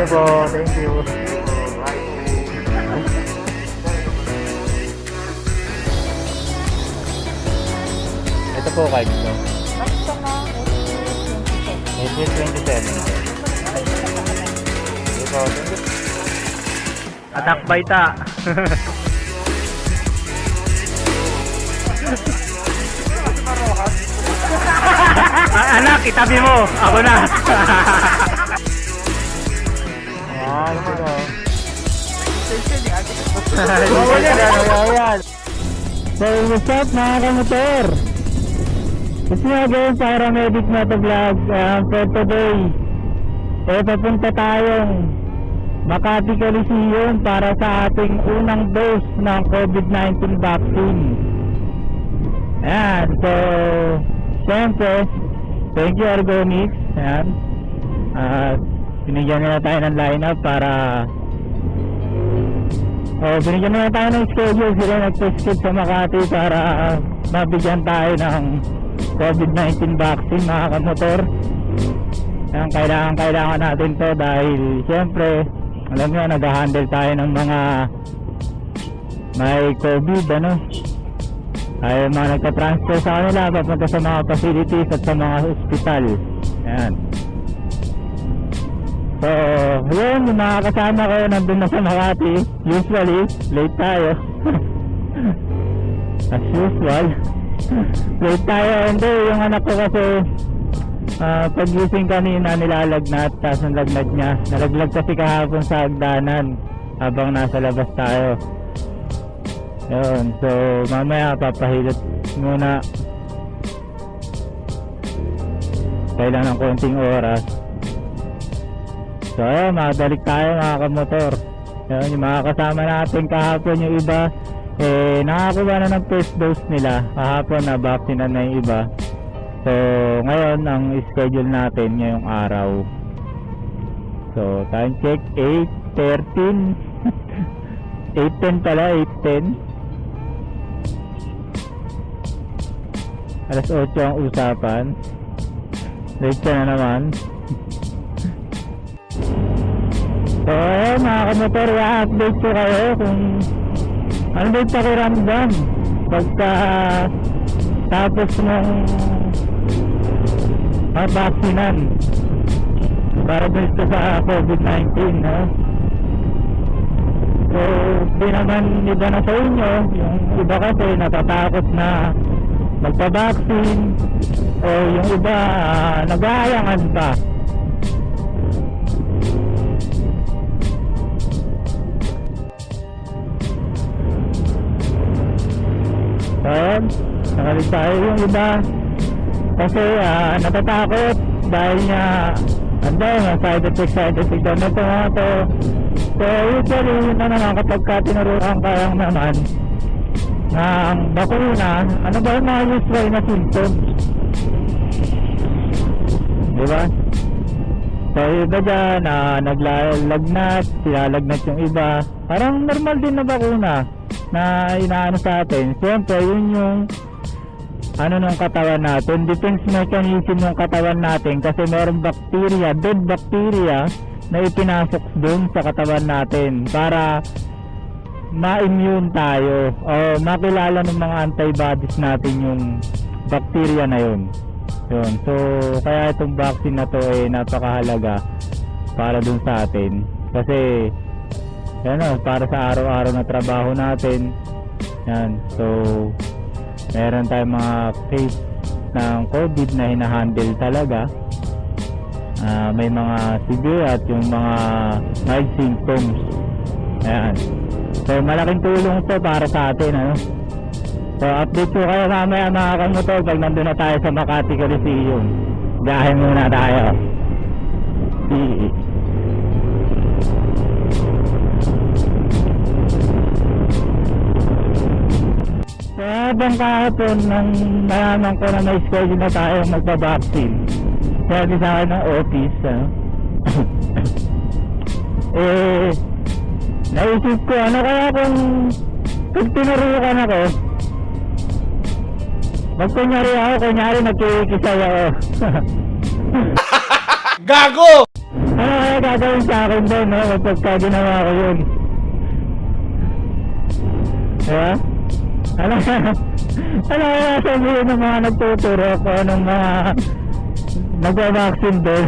Sige po, thank you. Ito po card ko. Basta na, April 27. Sige po, thank you. Atak baita. Anak, itabi mo. Ako na. Yan, ito. So, what's up mga kamotor? Gusto nga gawin paramedic na ito vlog for today. Papunta tayong Makati Coliseum para sa ating unang dose ng COVID-19 vaccine. Ayan, so siyempre, thank you Ergonix. Ayan, binigyan nila tayo ng lineup para binigyan nila tayo ng schedule. Sila nagpa-skip sa Makati para mabigyan tayo ng COVID-19 vaccine mga kamotor. Ayan, kailangan natin to dahil siyempre alam nyo, nag-handle tayo ng mga may COVID, ano, ay mga nagka-transfer sa kanila papunta sa mga facilities at sa mga hospital. Ayan. So, yun, yung mga kasama ko nandun na sa Makati. Usually, late tayo. As usual. Late tayo. Hindi, yung anak ko kasi pag-gising kanina nilalagnat, tapos ang lagnat niya. Nalaglag kasi kahapon sa hagdanan habang nasa labas tayo. Yun, so mamaya papahilot muna. Kailan ng konting oras. So ayun, makadalik tayo mga kamotor. Yun, yung mga kasama natin kahapon yung iba nakakuha na ng first dose nila. Kahapon na vaccine na yung iba. So ngayon ang schedule natin ngayong araw. So time check 8:13 8:10 pala, 8:10. Alas 8 ang usapan. Late na naman. So mga kamotor, i-update ko kayo kung ano ba yung pakiramdam pagka tapos ng vaksinan para dito sa COVID-19, no? So di naman iba na sa inyo. Yung iba kasi natatakot na magpa-vaccine o yung iba nag-aayangan pa. So nakalig tayo yung iba kasi natatakot dahil nga side effect daw na ito. So usually yun na naman kapag ka tinuruan ka lang naman ng bakuna, ano ba yung mga usual na symptoms, diba? So iba dyan naglalagnat, silalagnat yung iba, parang normal din na bakuna na inaano sa atin. Siyempre yun yung ano ng katawan natin, defense mechanism ng katawan natin, kasi merong bacteria, dead bacteria na ipinasok dun sa katawan natin para ma-immune tayo o makilala ng mga antibodies natin yung bacteria na yun. So kaya itong vaccine na to ay napakahalaga para dun sa atin, kasi yan o, para sa araw-araw na trabaho natin. Yan, so meron tayong mga case ng COVID na hinahandle talaga. May mga severe at yung mga mild symptoms. Ayan. So malaking tulong to para sa atin, ano? So update ko kayo mamaya mga kamotor pag nandun na tayo sa Makati Coliseum. Gahin muna tayo. So habang kahapon nang nalaman ko na may schedule na tayo magpa-vaccine, sabi sa akin ng office, naisip ko, ano kaya kung tinurukan ako, magkunyari ako, kunyari nagkikisay ako. Gago! Ano kaya gagawin sa akin doon, no? Kapag ginawa ko yun. Diba? Ano kaya sabihin ng mga nagtuturo ko anong mga nagwa-vaccine doon?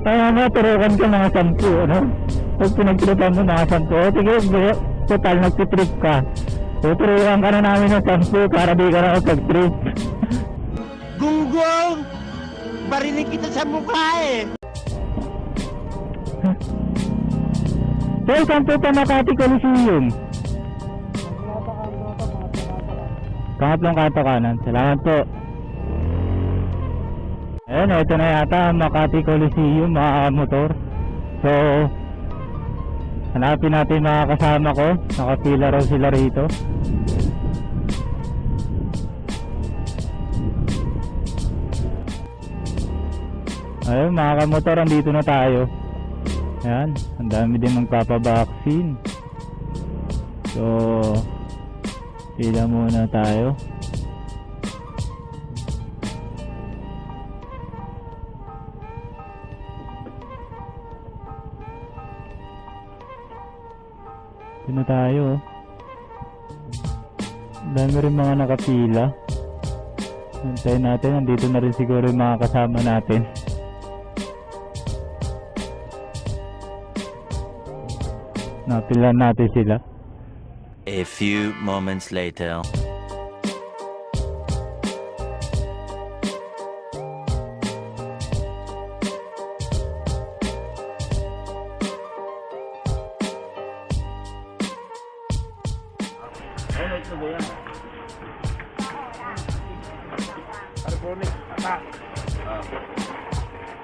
Kaya nga, turukan ka mga 10, ano? Pag pinagtripan mo mga 10, sige, total nagtitrip ka. Tuturuan ka na namin ng 10 para di ka na pag-trip. Gunggong! Barinig kita sa mukha eh! Sir, saan po pa Makati Coliseum? Pangatlong kanto kanan. Salamat po. Ayan, ito na yata ang Makati Coliseum, mga motor. So, hanapin natin mga kasama ko. Nakapila raw sila rito. Ayun, mga kamotor, andito na tayo. Ayan, ang dami din magpapabaksin. So, pila muna tayo. Ito na tayo. Dami rin mga nakapila. Antayin natin, nandito na rin siguro yung mga kasama natin. Napilan natin sila. A few moments later.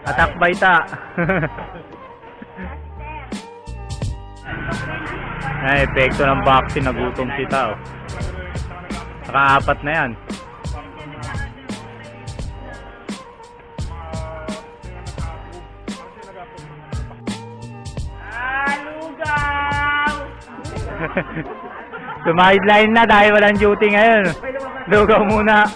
Atak baita. Ay, epekto ng vaccine, nagutom si tao. Naka-4 na yan. Alugaw! Sumideline na dahil walang duty ngayon. Lugaw muna.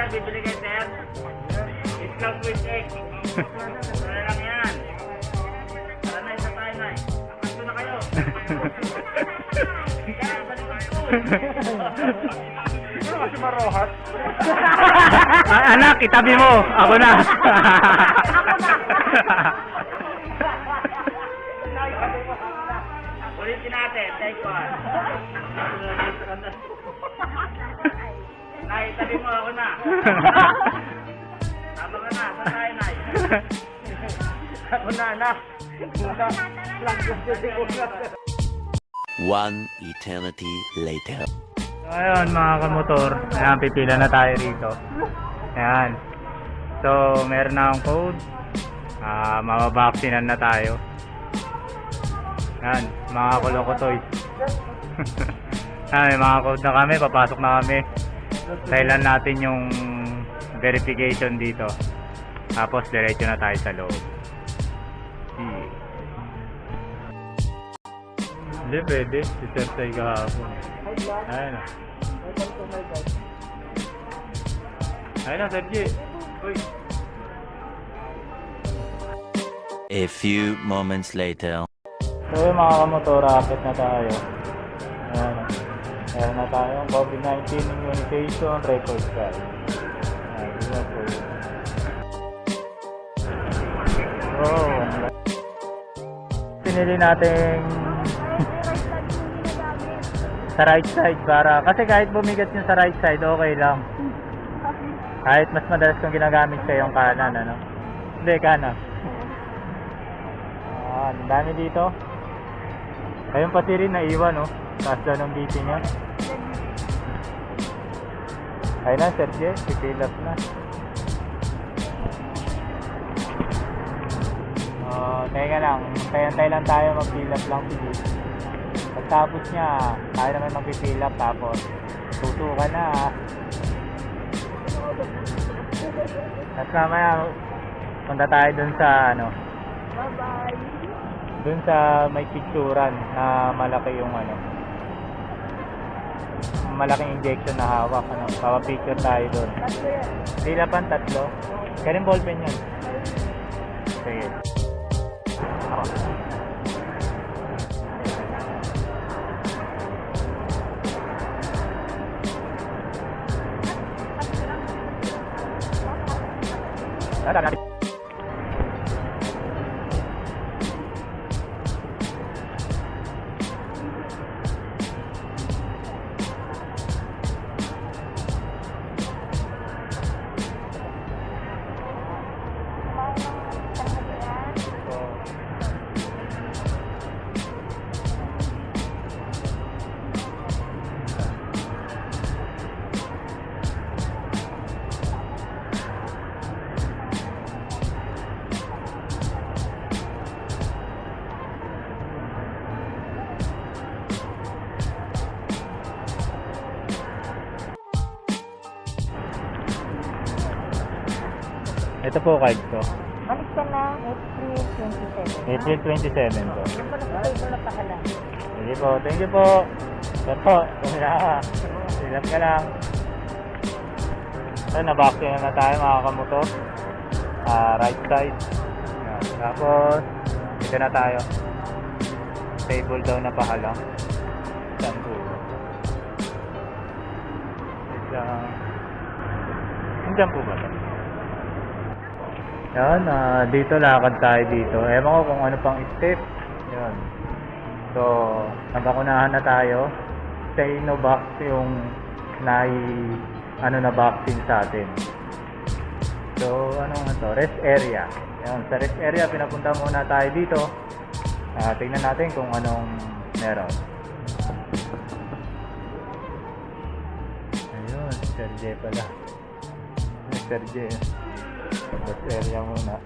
Bibili kayo, sir. Discount with egg. Wala lang yan. Tara na, isa tayo na. Akaso na kayo. Kaya, balikan ko. Ano kasi marohat? Anak, itabi mo. Ako na. Ulitin natin. Take one. Nay, tabi mo ako na. Tama ka na. Saan tayo, Nay? Ako na, anak. One eternity later. So, ayun mga kamotor. Ayan, pipila na tayo rito. Ayan. So, meron na akong code. Mababaksinan na tayo. Ayan, mga kolokotoy. Ayan, may mga code na kami. Papasok na kami. Kailan natin yung verification dito. Tapos diretso na tayo sa loob. Hindi pwede. Si Sir Tay kahapon. Ayun na. Ayun na, Sir G. Uy. A few moments later. So yung mga kamotor, rapid na tayo. Ayan na. Meron na tayong COVID-19 immunization record card. Ayan po. Pinili natin sa right side para, kasi kahit bumigat yung sa right side, okay lang. Kahit mas madalas kung ginagamit siya yung kanan, ano? Hindi, kanan. Ang dami dito. Ayun pati rin naiwan, no? Taas daw ng BP niya. Ayun na, Sergio. Pipill up na. Teka lang. Antay lang tayo mag-fill up lang si Dave. Pagtapos niya, tayo naman mag-fill up. Tapos, tutukan na. Tapos mamaya, punta tayo dun sa, ano. Bye-bye. Dun sa may picturan na malaki yung malaking injection na hawak. Papa-picture tayo dun. Hindi na pang 3. Kanin ballpen yun. Sige. Ito po card ko. Balik ka na April 27. April 27 po. Yung pala sa table na pahala. Sige po, thank you po. Yan po, kumila ka. Silap ka lang. So, nabaksin na tayo mga kamotor. Right side. Yan. Tapos, ito na tayo. Table daw na pahalang. Saan po? Diyan po ba ito? Yan, dito lakad tayo dito. Ewan ko kung ano pang step. Yan. So, nabakunahan na tayo. Sa Sinovac yung na vaccine sa atin. So, ano nga to? Rest area. Yan, sa rest area, pinapunta muna tayo dito. Tingnan natin kung anong meron. Ayun, Sir J pala. Sir J. Rest area muna.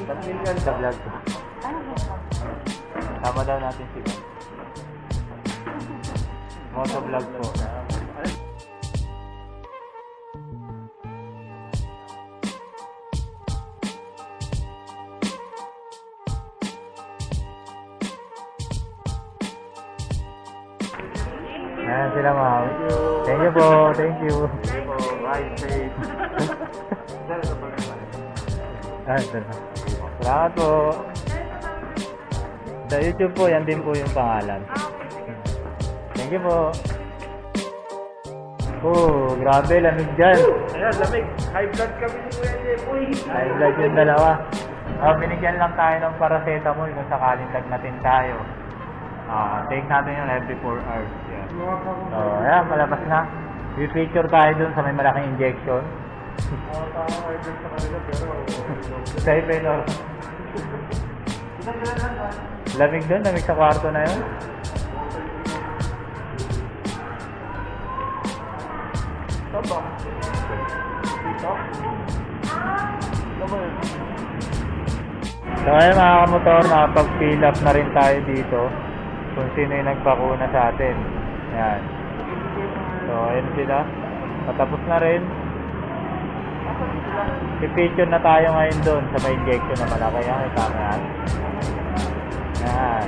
Pag-million sa vlog ko. Tama daw natin sila. Moto vlog po. Ayan sila ma'am. Thank you po. Thank you. Ride safe. Salamat po. Sa YouTube po, yan din po yung pangalan. Thank you po. Oh, grabe, lamig dyan. Ayan, lamig. High blood kami ni Kuya Jepoy. High blood yung dalawa. Binigyan lang tayo ng paracetamol kung sakaling lagnatin tayo. Take natin yung every 4 hours. Yan. So, ayan, malabas na. I-picture tayo dun sa may malaking injection. Sa Ipenor. Lamig dun, lamig sa kwarto na yun. So ayun mga kamotor, nakapag-fill up na rin tayo dito kung sino yung nagpakuna sa atin. Yan. So ayun sila. Patapos na rin. I-picture na tayo ngayon doon sa may injection na malaki. Yan, itama yan. Yan.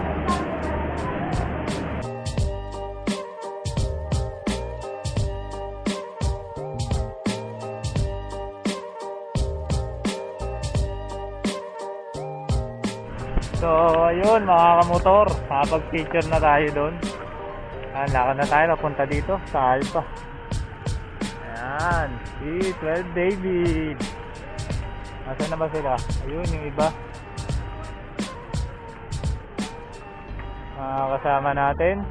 So, ayun mga kamotor, nakapag-picture na tayo doon. Lakad na tayo, napunta dito sa Alpha. Ayan, si 12 David. Nasaan na ba sila? Ayun, yung iba. Kasama natin.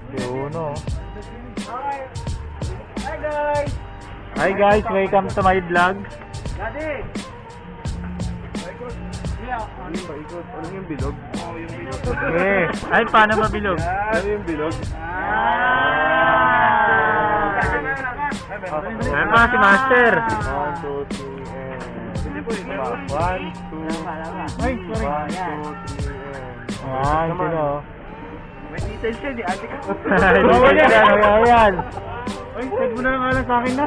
Si Uno. Hi guys! Hi guys, welcome to my vlog. Daddy! Ano yung bilog? Yung bilog. Okay. Ay, paano mabilog? Ano yung bilog? Ayan pa si Master. 1, 2, 3, and... 1, 2, 1, 2, 3, Ayan, sino? May details siya, di ate ka. Ayan. Ay, send mo na lang alam sa akin na.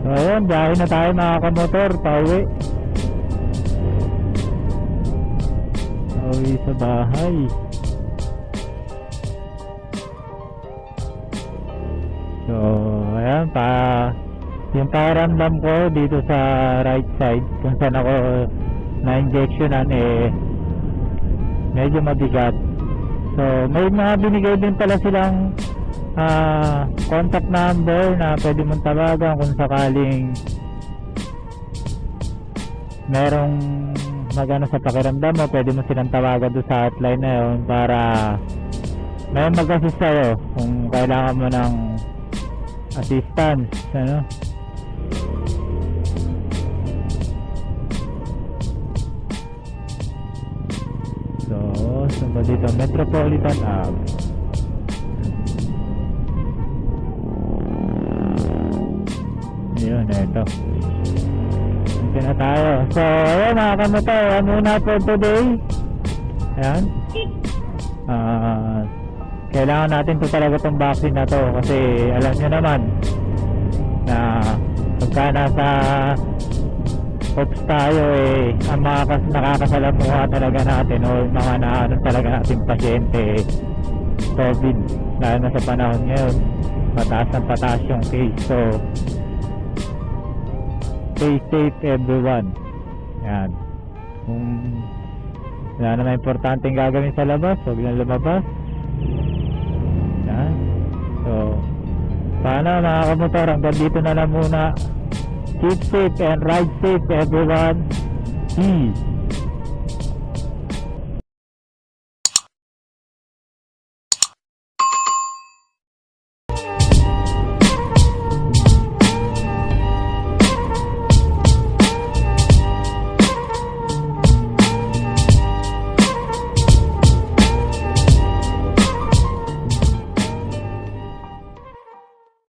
So ayun, biyahe na tayo mga kamotor, pauwi. Pauwi sa bahay. So ayan, yung pakiramdam ko dito sa right side kung saan ako na-injectionan medyo mabigat. So may mga binigay din pala silang contact number na pwede mong tawagan kung sakaling merong magano sa pakiramdam mo, pwede mo silang tawagan doon sa hotline na yun para may mag-assist sa'yo kung kailangan mo ng assistance, ano. So ba dito? Metropolitan Ave. Yun, eto. Dito na tayo. So, ayan mga kamotor, muna po today. Ayan. Kailangan natin to talaga tong vaccine na to kasi alam nyo naman na pagka nasa ops tayo ang mga nakakasalamuha talaga natin o mga naano talaga natin pasyente COVID, lalo na sa panahon ngayon pataas ng pataas yung case. So stay safe everyone. Yan, kung wala naman importanteng gagawin sa labas, huwag lang lumabas. Yan. So sana mga kamotor, hanggang dito na lang muna. Keep safe and ride safe everyone. Peace.